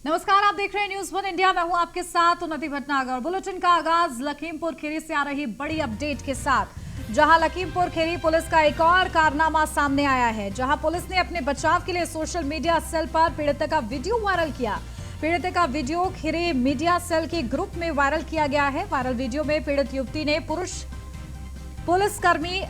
नमस्कार, आप देख रहे हैं न्यूज़ 1 इंडिया। मैं हूं आपके साथ उन्नति भटनागर। बुलेटिन का आगाज लखीमपुर खीरी से आ रही बड़ी अपडेट के साथ, जहां लखीमपुर खीरी पुलिस का एक और कारनामा सामने आया है, जहां पुलिस ने अपने बचाव के लिए सोशल मीडिया सेल पर पीड़िता का वीडियो वायरल किया। पीड़िता का वीडियो खीरी मीडिया सेल के ग्रुप में वायरल किया गया है। वायरल वीडियो में पीड़ित युवती ने पुरुष पुलिसकर्मी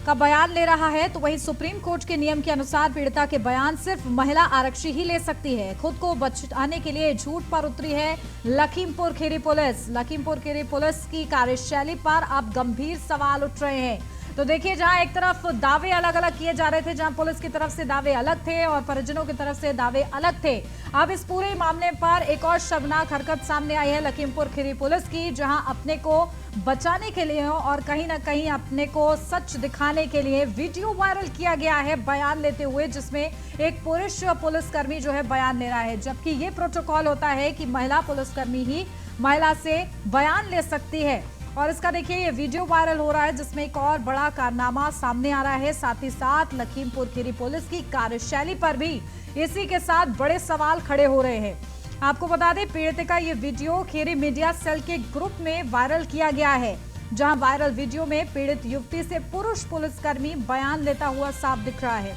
का बयान ले रहा है, तो वहीं सुप्रीम कोर्ट के नियम के अनुसार पीड़िता के बयान सिर्फ महिला आरक्षी ही ले सकती है। खुद को बचाने के लिए झूठ पर उतरी है लखीमपुर खीरी पुलिस। लखीमपुर खीरी पुलिस की कार्यशैली पर अब गंभीर सवाल उठ रहे हैं। तो देखिए, जहां एक तरफ दावे अलग अलग किए जा रहे थे, जहां पुलिस की तरफ से दावे अलग थे और परिजनों की तरफ से दावे अलग थे, अब इस पूरे मामले पर एक और शर्मनाक हरकत सामने आई है लखीमपुर खीरी पुलिस की, जहां अपने को बचाने के लिए और कहीं ना कहीं अपने को सच दिखाने के लिए वीडियो वायरल किया गया है बयान लेते हुए, जिसमें एक पुरुष पुलिसकर्मी जो है बयान ले रहा है, जबकि ये प्रोटोकॉल होता है कि महिला पुलिसकर्मी ही महिला से बयान ले सकती है। और इसका देखिए, ये वीडियो वायरल हो रहा है, जिसमें एक और बड़ा कारनामा सामने आ रहा है। साथ ही साथ लखीमपुर खीरी पुलिस की कार्यशैली पर भी इसी के साथ बड़े सवाल खड़े हो रहे हैं। आपको बता दें, पीड़ित का ये वीडियो खीरी मीडिया सेल के ग्रुप में वायरल किया गया है, जहां वायरल वीडियो में पीड़ित युवती से पुरुष पुलिसकर्मी बयान लेता हुआ साफ दिख रहा है।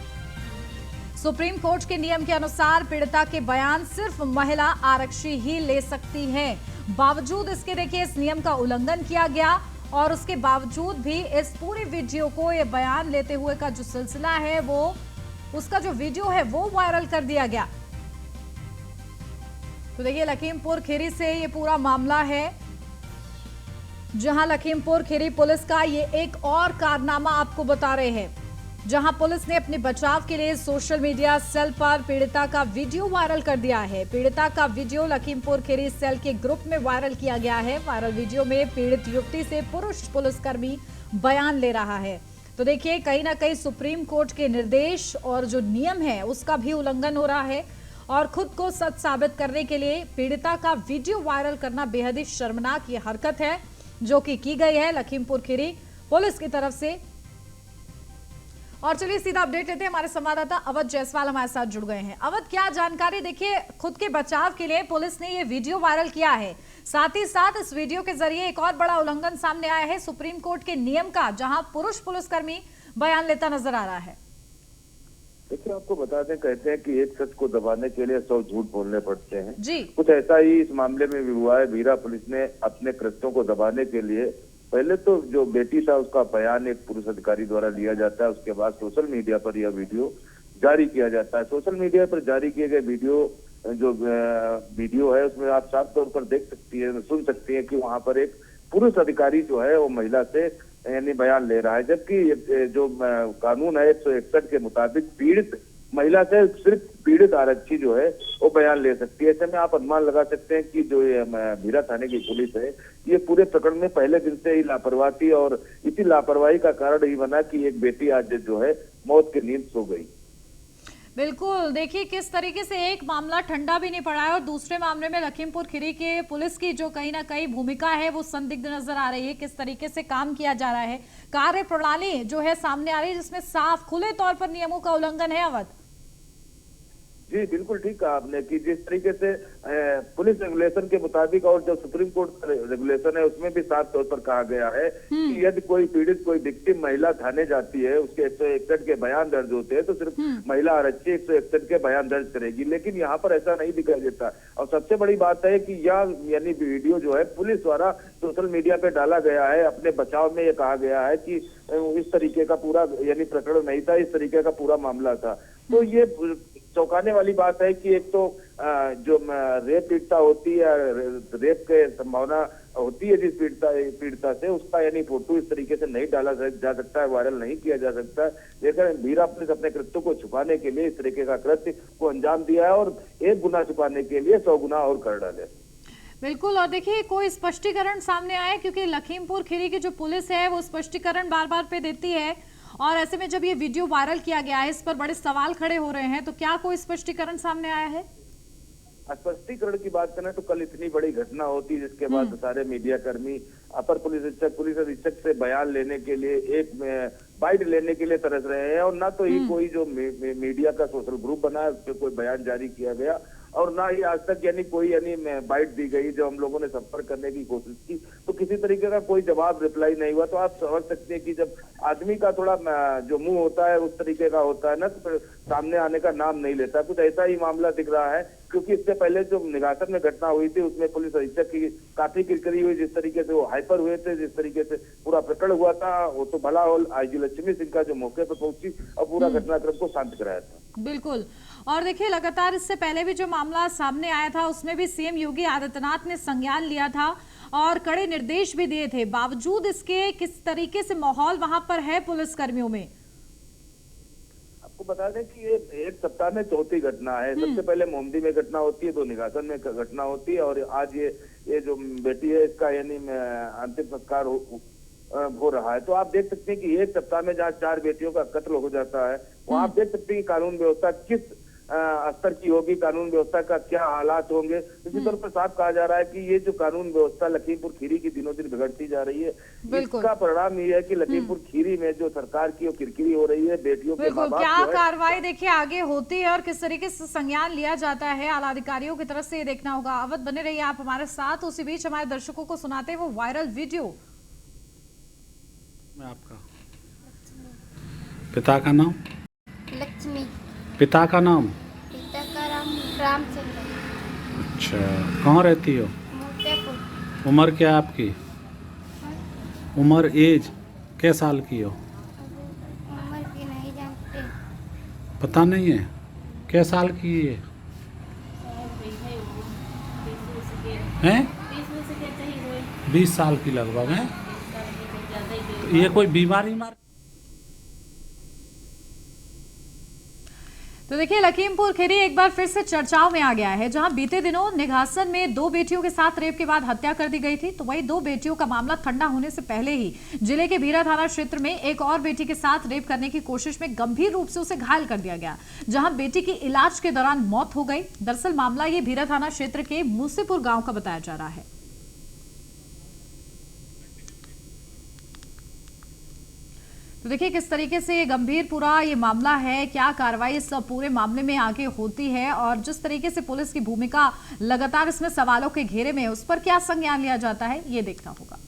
सुप्रीम कोर्ट के नियम के अनुसार पीड़िता के बयान सिर्फ महिला आरक्षी ही ले सकती है। बावजूद इसके देखिए, इस नियम का उल्लंघन किया गया और उसके बावजूद भी इस पूरे वीडियो को, ये बयान लेते हुए का जो सिलसिला है, वो उसका जो वीडियो है वो वायरल कर दिया गया। तो देखिए, लखीमपुर खीरी से ये पूरा मामला है, जहां लखीमपुर खीरी पुलिस का ये एक और कारनामा आपको बता रहे हैं, जहां पुलिस ने अपने बचाव के लिए सोशल मीडिया सेल पर पीड़िता का वीडियो वायरल कर दिया है। पीड़िता का वीडियो लखीमपुर खीरी सेल के ग्रुप में वायरल किया गया है। वायरल वीडियो में पीड़ित युवती से पुरुष पुलिसकर्मी बयान ले रहा है। तो देखिए, कहीं ना कहीं सुप्रीम कोर्ट के निर्देश और जो नियम है उसका भी उल्लंघन हो रहा है और खुद को सच साबित करने के लिए पीड़िता का वीडियो वायरल करना बेहद ही शर्मनाक ये हरकत है जो कि की गई है लखीमपुर खीरी पुलिस की तरफ से। और चलिए सीधा अपडेट लेते हैं, हमारे संवाददाता अवध जायसवाल हमारे साथ जुड़ गए हैं। अवध, क्या जानकारी? देखिए, खुद के बचाव के लिए पुलिस ने ये वीडियो वायरल किया है, साथ ही साथ इस वीडियो के जरिए एक और बड़ा उल्लंघन सामने आया है सुप्रीम कोर्ट के नियम का, जहां पुरुष पुलिसकर्मी बयान लेता नजर आ रहा है। देखिए, आपको बता दें, कहते हैं कि एक सच को दबाने के लिए 100 झूठ बोलने पड़ते हैं जी। कुछ ऐसा ही इस मामले में भी हुआ है। बीरा पुलिस ने अपने कृत्यों को दबाने के लिए पहले तो जो बेटी था उसका बयान एक पुलिस अधिकारी द्वारा लिया जाता है, उसके बाद सोशल मीडिया पर यह वीडियो जारी किया जाता है। सोशल मीडिया पर जारी किए गए वीडियो है, उसमें आप साफ तौर पर देख सकती है, सुन सकती है कि वहां पर एक पुरुष अधिकारी जो है वो महिला से यानी बयान ले रहा है, जबकि जो कानून है 161 के मुताबिक पीड़ित महिला से सिर्फ पीड़ित आरक्षी जो है वो बयान ले सकती है। ऐसे में आप अनुमान लगा सकते हैं कि जो ये बीरा थाने की पुलिस है, ये पूरे प्रकरण में पहले दिन से ही लापरवाही थी और इसी लापरवाही का कारण ही बना कि एक बेटी आज जो है मौत की नींद सो गई। बिल्कुल, देखिए किस तरीके से एक मामला ठंडा भी नहीं पड़ा है और दूसरे मामले में लखीमपुर खीरी के पुलिस की जो कहीं ना कहीं भूमिका है वो संदिग्ध नजर आ रही है। किस तरीके से काम किया जा रहा है, कार्य प्रणाली जो है सामने आ रही है, जिसमें साफ खुले तौर पर नियमों का उल्लंघन है। अवध जी, बिल्कुल ठीक कहा आपने कि जिस तरीके से पुलिस रेगुलेशन के मुताबिक और जो सुप्रीम कोर्ट रेगुलेशन है उसमें भी साफ तौर पर कहा गया है कि यदि कोई पीड़ित, कोई विक्टिम महिला थाने जाती है, उसके 161 के बयान दर्ज होते हैं, तो सिर्फ महिला आरक्षी 161 के बयान दर्ज करेगी। लेकिन यहाँ पर ऐसा नहीं दिखाई देता और सबसे बड़ी बात है कि यह यानी वीडियो जो है पुलिस द्वारा सोशल मीडिया पे डाला गया है। अपने बचाव में यह कहा गया है कि इस तरीके का पूरा यानी प्रकरण नहीं था, इस तरीके का पूरा मामला था। तो ये चौंकाने वाली बात है कि एक तो जो रेप पीड़िता होती है, रेप के संभावना होती है जिस पीड़िता से, उसका यानी फोटो इस तरीके से नहीं डाला जा सकता है, वायरल नहीं किया जा सकता। लेकिन बीरा पुलिस अपने कृत्यों को छुपाने के लिए इस तरीके का कृत्य को अंजाम दिया है और एक गुना छुपाने के लिए 100 गुना और कर डाले। बिल्कुल, और देखिए कोई स्पष्टीकरण सामने आया, क्योंकि लखीमपुर खीरी की जो पुलिस है वो स्पष्टीकरण बार बार पे देती है और ऐसे में जब ये वीडियो वायरल किया गया है, इस पर बड़े सवाल खड़े हो रहे हैं, तो क्या कोई स्पष्टीकरण सामने आया है? स्पष्टीकरण की बात करें तो कल इतनी बड़ी घटना होती जिसके बाद सारे मीडिया कर्मी अपर पुलिस अधीक्षक से बयान लेने के लिए, एक बाइट लेने के लिए तरस रहे हैं और ना तो ही कोई जो मीडिया का सोशल ग्रुप बना है उस पर कोई बयान जारी किया गया और ना ही आज तक यानी कोई बाइट दी गई। जब हम लोगों ने संपर्क करने की कोशिश की तो किसी तरीके का कोई जवाब रिप्लाई नहीं हुआ। तो आप समझ सकते हैं कि जब आदमी का थोड़ा जो मुंह होता है उस तरीके का होता है ना, तो फिर सामने आने का नाम नहीं लेता। कुछ ऐसा ही मामला दिख रहा है, क्योंकि इससे पहले जो निगासन में घटना हुई थी उसमें पुलिस अधीक्षक की काफी किरकिरी हुई। जिस तरीके से वो हाइपर हुए थे, जिस तरीके से पूरा प्रकरण हुआ था, वो तो भला हो आईजी लक्ष्मी सिंह का जो मौके पर पहुंची और पूरा घटनाक्रम को शांत कराया था। बिल्कुल। और देखिए, लगातार इससे पहले भी जो मामला सामने आया था उसमें भी सीएम योगी आदित्यनाथ ने संज्ञान लिया था और कड़े निर्देश भी दिए थे। बावजूद इसके किस तरीके से माहौल वहां पर है पुलिस कर्मियों में? आपको बता दें कि ये एक सप्ताह में चौथी घटना है। सबसे पहले मोमडी में घटना होती है, तो निगासन में घटना होती है, और आज ये जो बेटी है इसका अंतिम संस्कार हो रहा है। तो आप देख सकते हैं कि एक सप्ताह में जहाँ 4 बेटियों का कत्ल हो जाता है, वहाँ आप देख सकते हैं कि कानून व्यवस्था किस स्तर की होगी, कानून व्यवस्था का क्या हालात होंगे। इसी तौर पर साफ कहा जा रहा है कि ये जो कानून व्यवस्था लखीमपुर खीरी की दिनों दिन बिगड़ती जा रही है, इसका परिणाम ये है कि लखीमपुर खीरी में जो सरकार की किरकिरी हो रही है, बेटियों के माँ बाप क्या कार्रवाई देखिए आगे होती है और किस तरीके से संज्ञान लिया जाता है आला अधिकारियों की तरफ से, ये देखना होगा। अवध, बने रहिए आप हमारे साथ। उसी बीच हमारे दर्शकों को सुनाते हैं वो वायरल वीडियो। आपका पिता का नाम? लक्ष्मी। पिता का नाम? पिता का नाम रामचंद्र। अच्छा, कहाँ रहती हो? मोतियापुर। उम्र क्या है आपकी? उम्र एज क्या साल की हो? उम्र की नहीं जानते। पता नहीं है क्या साल की है? हैं? 20 साल की लगभग है। तो ये कोई बीमारी तो देखिए, लखीमपुर खीरी एक बार फिर से चर्चाओं में आ गया है, जहां बीते दिनों निघासन में 2 बेटियों के साथ रेप के बाद हत्या कर दी गई थी। तो वही 2 बेटियों का मामला ठंडा होने से पहले ही जिले के भीरा थाना क्षेत्र में एक और बेटी के साथ रेप करने की कोशिश में गंभीर रूप से उसे घायल कर दिया गया, जहां बेटी की इलाज के दौरान मौत हो गई। दरअसल मामला ये भीरा थाना क्षेत्र के मूसेपुर गांव का बताया जा रहा है। तो देखिए किस तरीके से ये गंभीर पूरा ये मामला है, क्या कार्रवाई इस पूरे मामले में आगे होती है और जिस तरीके से पुलिस की भूमिका लगातार इसमें सवालों के घेरे में, उस पर क्या संज्ञान लिया जाता है, ये देखना होगा।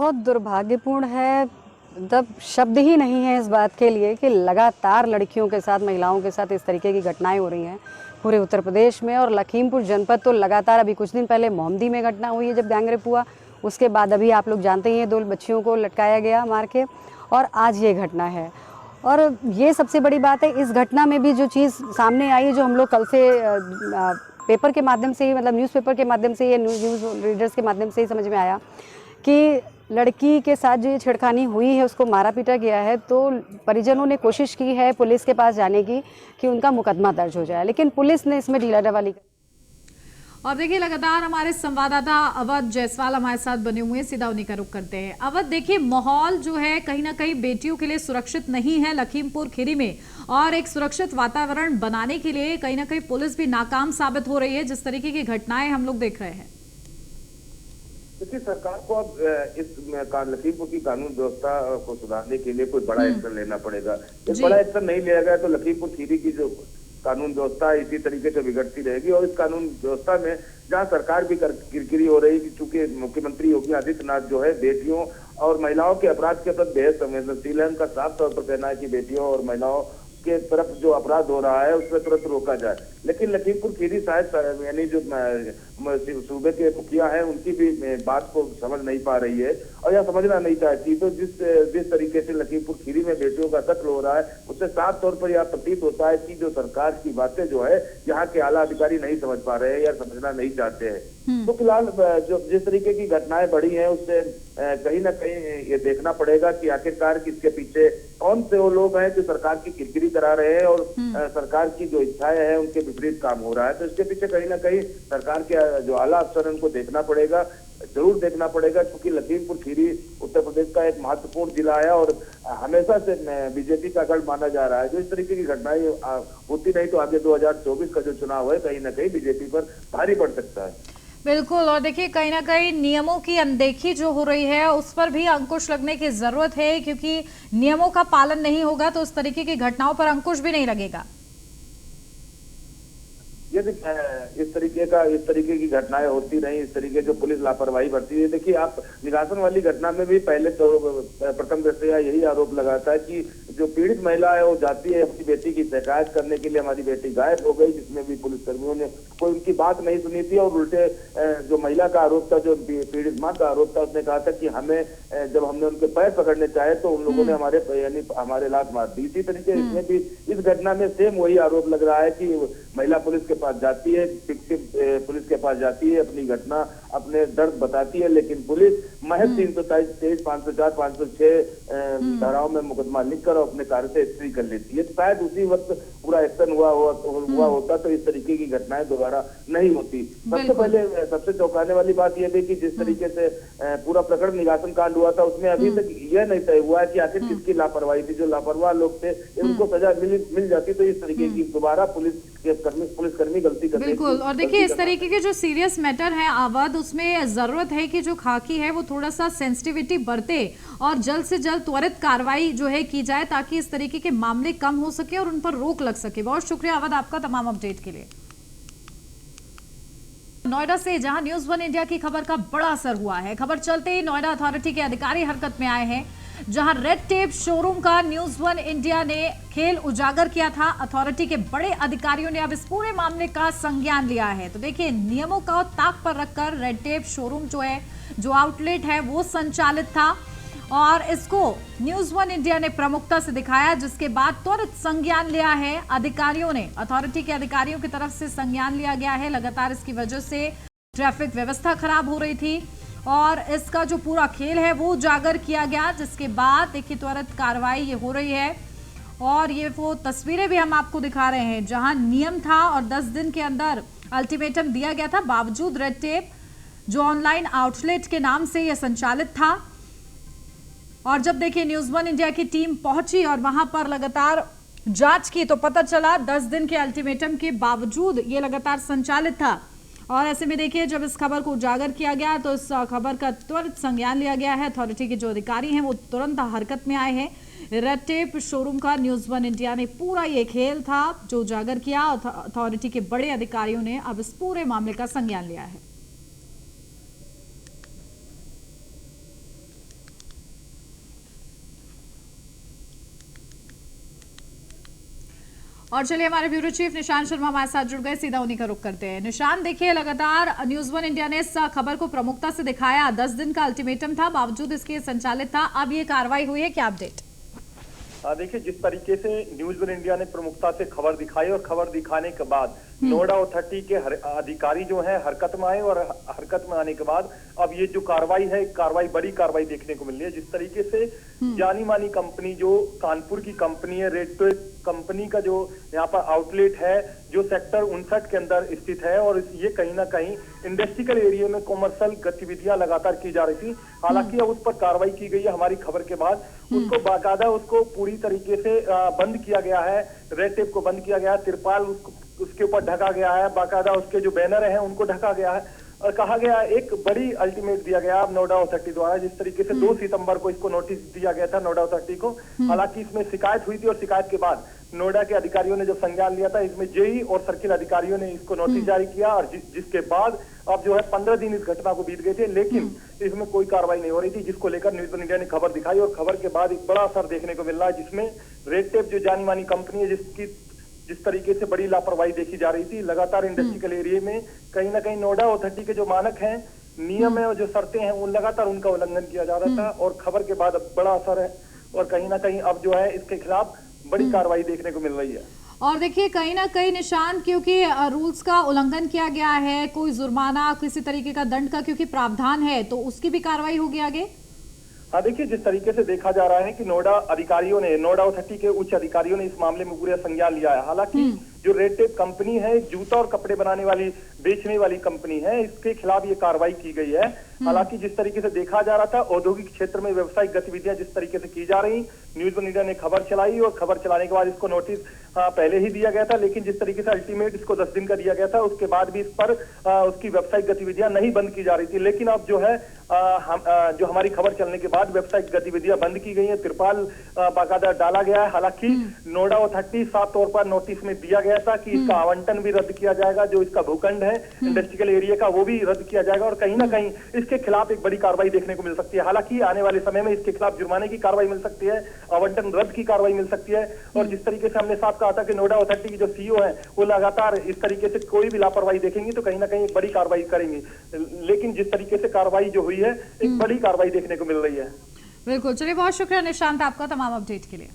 बहुत दुर्भाग्यपूर्ण है, मतलब शब्द ही नहीं है इस बात के लिए कि लगातार लड़कियों के साथ, महिलाओं के साथ इस तरीके की घटनाएं हो रही हैं पूरे उत्तर प्रदेश में। और लखीमपुर जनपद तो लगातार, अभी कुछ दिन पहले मोमडी में घटना हुई है जब गैंगरेप हुआ, उसके बाद अभी आप लोग जानते ही हैं 2 बच्चियों को लटकाया गया मार के, और आज ये घटना है। और ये सबसे बड़ी बात है, इस घटना में भी जो चीज़ सामने आई, जो हम लोग कल से पेपर के माध्यम से ही, मतलब न्यूज़पेपर के माध्यम से, ये न्यूज़ रीडर्स के माध्यम से ही समझ में आया कि लड़की के साथ जो ये छेड़खानी हुई है, उसको मारा पीटा गया है। तो परिजनों ने कोशिश की है पुलिस के पास जाने की कि उनका मुकदमा दर्ज हो जाए, लेकिन पुलिस ने इसमें ढीलाढवाली। और देखिए, लगातार हमारे संवाददाता अवध जायसवाल हमारे साथ बने हुए हैं, सीधा उन्हीं का रुख करते हैं। अवध, देखिए माहौल जो है कहीं ना कहीं बेटियों के लिए सुरक्षित नहीं है लखीमपुर खीरी में, और एक सुरक्षित वातावरण बनाने के लिए कहीं ना कहीं पुलिस भी नाकाम साबित हो रही है, जिस तरीके की घटनाएं हम लोग देख रहे हैं। देखिए, सरकार को अब इस लखीमपुर की कानून व्यवस्था को सुधारने के लिए कोई बड़ा एक्शन लेना पड़ेगा। जब बड़ा एक्शन नहीं लिया गया तो लखीमपुर खीरी की जो कानून व्यवस्था इसी तरीके से बिगड़ती रहेगी। और इस कानून व्यवस्था में जहां सरकार भी किरकिरी हो रही है, चूंकि मुख्यमंत्री योगी आदित्यनाथ जो है बेटियों और महिलाओं के अपराध के प्रति बेहद संवेदनशील है। उनका साफ तौर पर कहना है कि बेटियों और महिलाओं के तरफ जो अपराध हो रहा है उसमें तुरंत रोका जाए। लेकिन लखीमपुर खीरी शायद यानी जो सूबे के मुखिया हैं उनकी भी बात को समझ नहीं पा रही है और यह समझना नहीं चाहती। तो जिस तरीके से लखीमपुर खीरी में बेटियों का कत्ल हो रहा है, उससे साफ तौर पर यह प्रतीत होता है कि जो सरकार की बातें जो है यहाँ के आला अधिकारी नहीं समझ पा रहे हैं या समझना नहीं चाहते हैं। तो फिलहाल जो जिस तरीके की घटनाएं बढ़ी हैं उससे कहीं ना कहीं ये देखना पड़ेगा कि आखिरकार किसके पीछे कौन से वो लोग हैं जो सरकार की किरकिरी करा रहे हैं और सरकार की जो इच्छाएं हैं उनके विपरीत काम हो रहा है। तो इसके पीछे कहीं ना कहीं सरकार के जो आला अफसर हैं उनको देखना पड़ेगा, जरूर देखना पड़ेगा, क्योंकि लखीमपुर खीरी उत्तर प्रदेश का एक महत्वपूर्ण जिला है और हमेशा से बीजेपी का गढ़ माना जा रहा है। जो इस तरीके की घटनाएं होती नहीं तो आगे 2024 का जो चुनाव है कहीं ना कहीं बीजेपी पर भारी पड़ सकता है। बिल्कुल। और देखिए कहीं ना कहीं नियमों की अनदेखी जो हो रही है उस पर भी अंकुश लगने की जरूरत है, क्योंकि नियमों का पालन नहीं होगा तो इस तरीके की घटनाओं पर अंकुश भी नहीं लगेगा। यदि इस तरीके की घटनाएं होती रही, इस तरीके जो पुलिस लापरवाही बरती है, देखिए आप निगासन वाली घटना में भी पहले तो प्रथम दृष्टया यही आरोप लगाता है कि जो पीड़ित महिला है वो जाती है अपनी बेटी की शिकायत करने के लिए, हमारी बेटी गायब हो गई, जिसमें भी पुलिसकर्मियों ने कोई उनकी बात नहीं सुनी थी और उल्टे जो महिला का आरोप था, जो पीड़ित माँ का आरोप था, उसने कहा था कि हमें जब हमने उनके पैर पकड़ने चाहे तो उन लोगों ने हमारे लात मार दी। इसी तरीके इसमें भी इस घटना में सेम वही आरोप लग रहा है कि महिला पुलिस के पास जाती है, पुलिस के पास जाती है, अपनी घटना अपने दर्द बताती है, लेकिन पुलिस महज 323, 504, 506 धाराओं में मुकदमा लिखकर अपने कार्य से स्त्री कर लेती है। शायद उसी वक्त पूरा एक्शन हुआ होता तो इस तरीके की घटनाएं दोबारा नहीं होती। सबसे चौंकाने वाली बात यह थी कि जिस तरीके से पूरा प्रकरण निगासन कांड हुआ था, उसमें अभी तक यह नहीं तय हुआ है कि आखिर किसकी लापरवाही थी। जो लापरवाह लोग थे उनको सजा मिल जाती तो इस तरीके की दोबारा पुलिसकर्मी गलती करते। बिल्कुल। और देखिए इस तरीके के जो सीरियस मैटर है अवध, उसमें जरूरत है कि जो खाकी है वो थोड़ा सा सेंसिटिविटी बरते और जल्द से जल्द त्वरित कार्रवाई जो है की जाए, ताकि इस तरीके के मामले कम हो सके और उन पर रोक लग सके। बहुत शुक्रिया अवध आपका तमाम अपडेट के लिए। नोएडा से जहां न्यूज़ 1 इंडिया की खबर का बड़ा असर हुआ है, खबर चलते ही नोएडा अथॉरिटी के अधिकारी हरकत में आए हैं। जहां रेड टेप शोरूम का न्यूज़ 1 इंडिया ने खेल उजागर किया था, अथॉरिटी के बड़े अधिकारियों ने अब इस पूरे मामले का संज्ञान लिया है। तो देखिए नियमों का ताक पर रखकर रेड टेप शोरूम जो आउटलेट है वो संचालित था और इसको न्यूज़ 1 इंडिया ने प्रमुखता से दिखाया, जिसके बाद त्वरित संज्ञान लिया है अधिकारियों ने। अथॉरिटी के अधिकारियों की तरफ से संज्ञान लिया गया है। लगातार इसकी वजह से ट्रैफिक व्यवस्था खराब हो रही थी और इसका जो पूरा खेल है वो उजागर किया गया, जिसके बाद देखिए त्वरित कार्रवाई ये हो रही है। और ये वो तस्वीरें भी हम आपको दिखा रहे हैं जहां नियम था और 10 दिन के अंदर अल्टीमेटम दिया गया था, बावजूद रेड टेप जो ऑनलाइन आउटलेट के नाम से यह संचालित था। और जब देखिए न्यूज़ 1 इंडिया की टीम पहुंची और वहां पर लगातार जांच की तो पता चला 10 दिन के अल्टीमेटम के बावजूद ये लगातार संचालित था। और ऐसे में देखिए जब इस खबर को उजागर किया गया तो इस खबर का त्वरित संज्ञान लिया गया है। अथॉरिटी के जो अधिकारी हैं वो तुरंत हरकत में आए हैं। रेड टेप शोरूम का न्यूज़ 1 इंडिया ने पूरा ये खेल था जो उजागर किया। अथॉरिटी के बड़े अधिकारियों ने अब इस पूरे मामले का संज्ञान लिया है। और चलिए हमारे ब्यूरो चीफ निशान शर्मा हमारे साथ जुड़ गए, सीधा उन्हीं का रुख करते हैं। निशान, देखिए लगातार न्यूज़ 1 इंडिया ने इस खबर को प्रमुखता से दिखाया, 10 दिन का अल्टीमेटम था, बावजूद इसके संचालित था, अब ये कार्रवाई हुई है, क्या अपडेट? देखिए जिस तरीके से न्यूज़ 1 इंडिया ने प्रमुखता से खबर दिखाई और खबर दिखाने के बाद नोएडा अथॉरिटी के अधिकारी जो है हरकत में आए और हरकत में आने के बाद अब ये जो कार्रवाई है, बड़ी कार्रवाई देखने को मिल रही है। जिस तरीके से जानी मानी कंपनी जो कानपुर की कंपनी है, रेड टेप कंपनी का जो यहाँ पर आउटलेट है जो सेक्टर 59 के अंदर स्थित है और ये कहीं ना कहीं इंडस्ट्रियल एरिया में कॉमर्शियल गतिविधियां लगातार की जा रही थी। हालांकि अब उस पर कार्रवाई की गई है हमारी खबर के बाद, उसको बाकायदा उसको पूरी तरीके से बंद किया गया है, रेड टेप को बंद किया गया है, तिरपाल उसके ऊपर ढका गया है, बाकायदा उसके जो बैनर हैं उनको ढका गया है और कहा गया एक बड़ी अल्टीमेट दिया गया नोएडा अथॉरिटी द्वारा। जिस तरीके से 2 सितंबर को इसको नोटिस दिया गया था नोएडा अथॉरिटी को। हालांकि इसमें शिकायत हुई थी और शिकायत के बाद नोएडा के अधिकारियों ने जब संज्ञान लिया था, इसमें जेई और सर्किल अधिकारियों ने इसको नोटिस जारी किया और जिसके बाद अब जो है 15 दिन इस घटना को बीत गए थे, लेकिन इसमें कोई कार्रवाई नहीं हो रही थी, जिसको लेकर न्यूज़ 1 इंडिया ने खबर दिखाई और खबर के बाद एक बड़ा असर देखने को मिल रहा है, जिसमें रेड टेप जो जानी मानी कंपनी है जिस तरीके से बड़ी लापरवाही देखी जा रही थी, लगातार इंडस्ट्रियल एरिया में कहीं ना कहीं नोएडा अथॉरिटी के जो मानक हैं, नियम है और जो शर्तें हैं उन लगातार उनका उल्लंघन किया जा रहा था और खबर के बाद अब बड़ा असर है और कहीं ना कहीं अब जो है इसके खिलाफ बड़ी कार्रवाई देखने को मिल रही है। और देखिए कहीं ना कहीं निशान, क्योंकि रूल्स का उल्लंघन किया गया है, कोई जुर्माना किसी तरीके का दंड का क्योंकि प्रावधान है, तो उसकी भी कार्रवाई होगी आगे? हाँ देखिए जिस तरीके से देखा जा रहा है कि नोएडा अथॉरिटी के उच्च अधिकारियों ने इस मामले में पूरा संज्ञान लिया है। हालांकि जो रेड टेप कंपनी है, जूता और कपड़े बनाने वाली बेचने वाली कंपनी है, इसके खिलाफ ये कार्रवाई की गई है। हालांकि जिस तरीके से देखा जा रहा था औद्योगिक क्षेत्र में व्यावसायिक गतिविधियां जिस तरीके से की जा रही, न्यूज वन इंडिया ने खबर चलाई और खबर चलाने के बाद इसको नोटिस पहले ही दिया गया था, लेकिन जिस तरीके से अल्टीमेट इसको 10 दिन का दिया गया था, उसके बाद भी इस पर उसकी व्यावसायिक गतिविधियां नहीं बंद की जा रही थी। लेकिन अब जो है जो हमारी खबर चलने के बाद व्यावसायिक गतिविधियां बंद की गई है, तिरपाल बाकायदा डाला गया है। हालांकि नोएडा अथॉरिटी साफ तौर पर नोटिस में दिया गया था कि इसका आवंटन भी रद्द किया जाएगा, जो इसका भूखंड है इंडस्ट्रियल एरिया का वो भी रद्द किया जाएगा और कहीं ना कहीं इसके खिलाफ एक बड़ी कार्रवाई देखने को मिल सकती है। हालांकि आने वाले समय में इसके खिलाफ जुर्माने की कार्रवाई मिल सकती है, आवंटन रद्द की कार्रवाई मिल सकती है। और जिस तरीके से हमने साफ कहा था कि नोएडा अथॉरिटी की जो सीईओ है वो लगातार इस तरीके से कोई भी लापरवाही देखेंगी तो कहीं ना कहीं एक बड़ी कार्रवाई करेंगी, लेकिन जिस तरीके से कार्रवाई जो हुई है एक बड़ी कार्रवाई देखने को मिल रही है। बिल्कुल, चलिए बहुत शुक्रिया निशांत आपका तमाम अपडेट के लिए।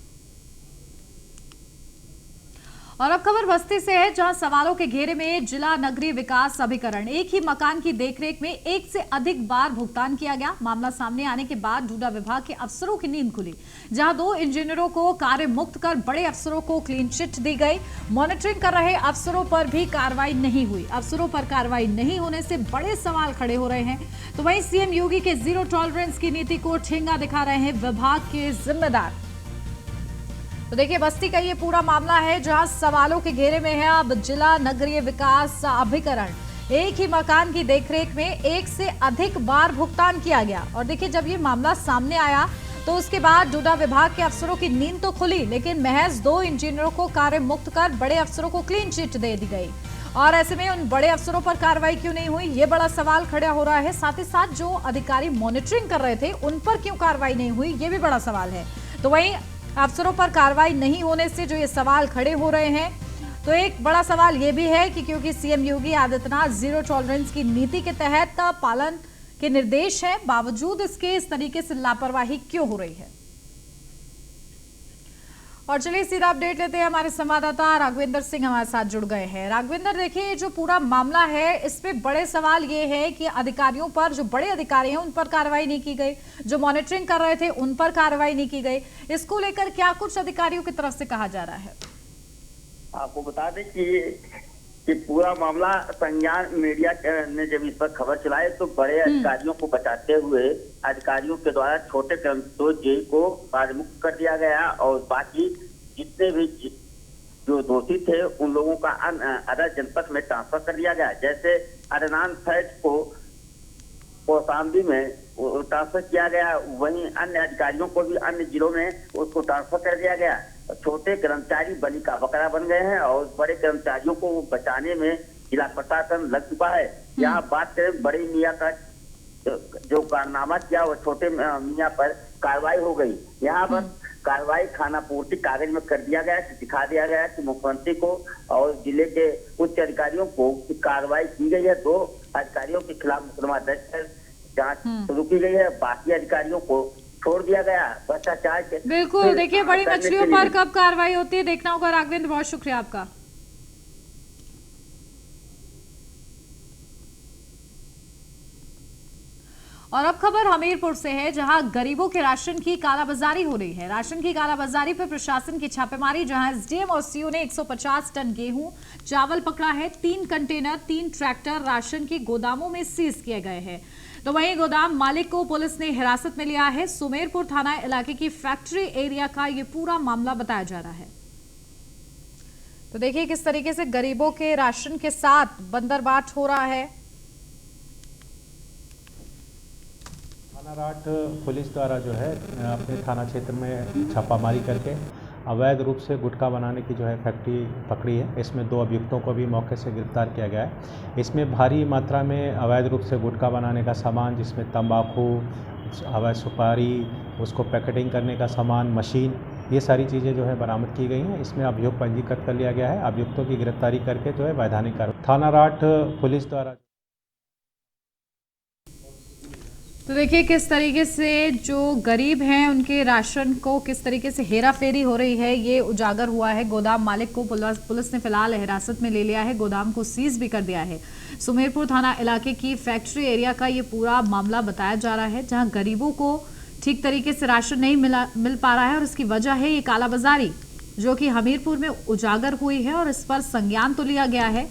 और अब खबर बस्ती से है, जहां सवालों के घेरे में जिला नगरीय विकास अभिकरण। एक ही मकान की देखरेख में एक से अधिक बार भुगतान किया गया। मामला सामने आने के बाद डूडा विभाग के अफसरों की नींद खुली, जहां 2 इंजीनियरों को कार्य मुक्त कर बड़े अफसरों को क्लीन चिट दी गई। मॉनिटरिंग कर रहे अफसरों पर भी कार्रवाई नहीं हुई। अफसरों पर कार्रवाई नहीं होने से बड़े सवाल खड़े हो रहे हैं। तो वहीं सीएम योगी के जीरो टॉलरेंस की नीति को ठेंगा दिखा रहे हैं विभाग के जिम्मेदार। तो देखिए, बस्ती का ये पूरा मामला है जहां सवालों के घेरे में है अब जिला नगरीय विकास अभिकरण। एक ही मकान की देखरेख में एक से अधिक बार भुगतान किया गया। और देखिए, जब ये मामला सामने आया तो उसके बाद डूडा विभाग के अफसरों की नींद तो खुली, लेकिन महज 2 इंजीनियरों को कार्य मुक्त कर बड़े अफसरों को क्लीन चिट दे दी गई। और ऐसे में उन बड़े अफसरों पर कार्रवाई क्यों नहीं हुई, ये बड़ा सवाल खड़ा हो रहा है। साथ ही साथ जो अधिकारी मॉनिटरिंग कर रहे थे उन पर क्यों कार्रवाई नहीं हुई, ये भी बड़ा सवाल है। तो वहीं अफसरों पर कार्रवाई नहीं होने से जो ये सवाल खड़े हो रहे हैं, तो एक बड़ा सवाल ये भी है कि क्योंकि CM Yogi Adityanath zero tolerance की नीति के तहत पालन के निर्देश हैं, बावजूद इसके इस तरीके से लापरवाही क्यों हो रही है। और चलिए सीधा अपडेट लेते हैं, हमारे संवाददाता राघवेंद्र सिंह हमारे साथ जुड़ गए हैं। राघवेंद्र, देखिए जो पूरा मामला है इसमें बड़े सवाल ये है कि अधिकारियों पर, जो बड़े अधिकारी हैं उन पर कार्रवाई नहीं की गई, जो मॉनिटरिंग कर रहे थे उन पर कार्रवाई नहीं की गई। इसको लेकर क्या कुछ अधिकारियों की तरफ से कहा जा रहा है? आपको बता दें कि पूरा मामला संज्ञान मीडिया ने जब इस पर खबर चलाई तो बड़े अधिकारियों को बचाते हुए अधिकारियों के द्वारा छोटे कर्मचारियों जेई को कार्यमुक्त कर दिया गया और बाकी जितने भी जो दोषी थे उन लोगों का अदर जनपद में ट्रांसफर कर दिया गया। जैसे अदनान फैज को कौशाम्बी में ट्रांसफर किया गया, वहीं अन्य अधिकारियों को भी अन्य जिलों में उसको ट्रांसफर कर दिया गया। छोटे कर्मचारी बलि का बकरा बन गए हैं और बड़े कर्मचारियों को बचाने में जिला प्रशासन लग चुका है। यहाँ बात करें बड़े मियाँ का जो कारनामा किया वो छोटे मियाँ पर कार्रवाई हो गई। यहाँ पर कार्रवाई खाना पूर्ति कागज में कर दिया गया, दिखा दिया गया कि मुख्यमंत्री को और जिले के उच्च अधिकारियों को कार्रवाई की गई है। 2 अधिकारियों के खिलाफ मुकदमा दर्ज कर जांच शुरू की गई है, बाकी अधिकारियों को छोड़ दिया गया भ्रष्टाचार के। बिल्कुल, देखिए बड़ी मछलियों पर कब कार्रवाई होती है देखना होगा। राघवेंद्र, बहुत शुक्रिया आपका। और अब खबर हमीरपुर से है, जहां गरीबों के राशन की कालाबाजारी हो रही है। राशन की कालाबाजारी पर प्रशासन की छापेमारी, जहां एसडीएम और सीओ ने 150 टन गेहूं चावल पकड़ा है। 3 कंटेनर 3 ट्रैक्टर राशन के गोदामों में सीज किए गए हैं। तो वहीं गोदाम मालिक को पुलिस ने हिरासत में लिया है। सुमेरपुर थाना इलाके की फैक्ट्री एरिया का ये पूरा मामला बताया जा रहा है। तो देखिए किस तरीके से गरीबों के राशन के साथ बंदरबाट हो रहा है। थानाराट पुलिस द्वारा जो है अपने थाना क्षेत्र में छापामारी करके अवैध रूप से गुटखा बनाने की जो है फैक्ट्री पकड़ी है। इसमें 2 अभियुक्तों को भी मौके से गिरफ्तार किया गया है। इसमें भारी मात्रा में अवैध रूप से गुटखा बनाने का सामान, जिसमें तंबाकू, अवैध सुपारी, उसको पैकेटिंग करने का सामान, मशीन, ये सारी चीज़ें जो है बरामद की गई हैं। इसमें अभियोग पंजीकृत कर लिया गया है। अभियुक्तों की गिरफ्तारी करके जो है वैधानिक कार्रवाई थानाराट पुलिस द्वारा। तो देखिए किस तरीके से जो गरीब हैं उनके राशन को किस तरीके से हेराफेरी हो रही है, ये उजागर हुआ है। गोदाम मालिक को पुलिस ने फिलहाल हिरासत में ले लिया है, गोदाम को सीज भी कर दिया है। सुमेरपुर थाना इलाके की फैक्ट्री एरिया का ये पूरा मामला बताया जा रहा है, जहां गरीबों को ठीक तरीके से राशन नहीं मिल पा रहा है और इसकी वजह है ये कालाबाजारी, जो कि हमीरपुर में उजागर हुई है और इस पर संज्ञान तो लिया गया है,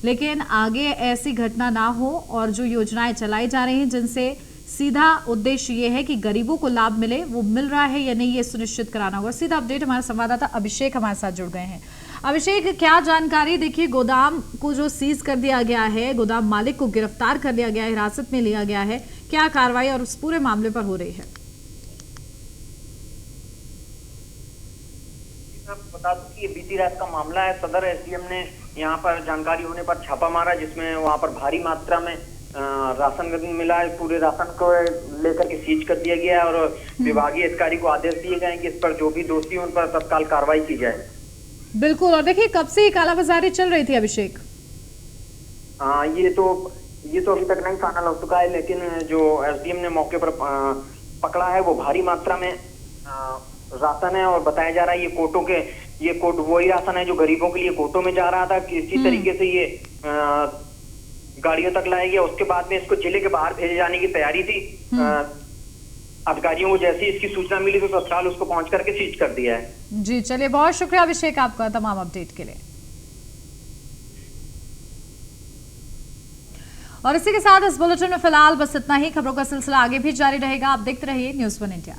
लेकिन आगे ऐसी घटना ना हो और जो योजनाएं चलाई जा रही हैं जिनसे सीधा उद्देश्य ये है कि गरीबों को लाभ मिले, वो मिल रहा है या नहीं ये सुनिश्चित कराना होगा। सीधा अपडेट हमारे संवाददाता अभिषेक हमारे साथ जुड़ गए हैं। अभिषेक, क्या जानकारी? देखिए, गोदाम को जो सीज कर दिया गया है, गोदाम मालिक को गिरफ्तार कर लिया गया है, हिरासत में लिया गया है, क्या कार्रवाई और उस पूरे मामले पर हो रही है? बता दूं कि ये बीती रात का मामला है। सदर एसडीएम ने यहाँ पर जानकारी होने पर छापा मारा, जिसमें वहाँ पर भारी मात्रा में राशन मिला है। पूरे राशन को लेकर के सीज कर दिया गया है और विभागीय अधिकारी को आदेश दिए गए हैं कि इस पर जो भी दोषी उन पर तत्काल कार्रवाई की जाए। बिल्कुल। और देखिए, कब से कालाबाजारी चल रही थी अभिषेक? ये तो अभी तक नहीं फाइनल हो चुका है, लेकिन जो एसडीएम ने मौके पर पकड़ा है वो भारी मात्रा में राशन है और बताया जा रहा है ये कोट वही राशन है जो गरीबों के लिए कोटों में जा रहा था। इसी तरीके से ये गाड़ियों तक लाया गया। उसके बाद में इसको जिले के बाहर भेजे जाने की तैयारी थी। अधिकारियों को जैसी इसकी सूचना मिली तो तत्काल उसको पहुंच करके सीज कर दिया है। जी चलिए, बहुत शुक्रिया अभिषेक आपका तमाम अपडेट के लिए। और इसी के साथ इस बुलेटिन में फिलहाल बस इतना ही। खबरों का सिलसिला आगे भी जारी रहेगा। आप देखते रहिए न्यूज़ 1 इंडिया।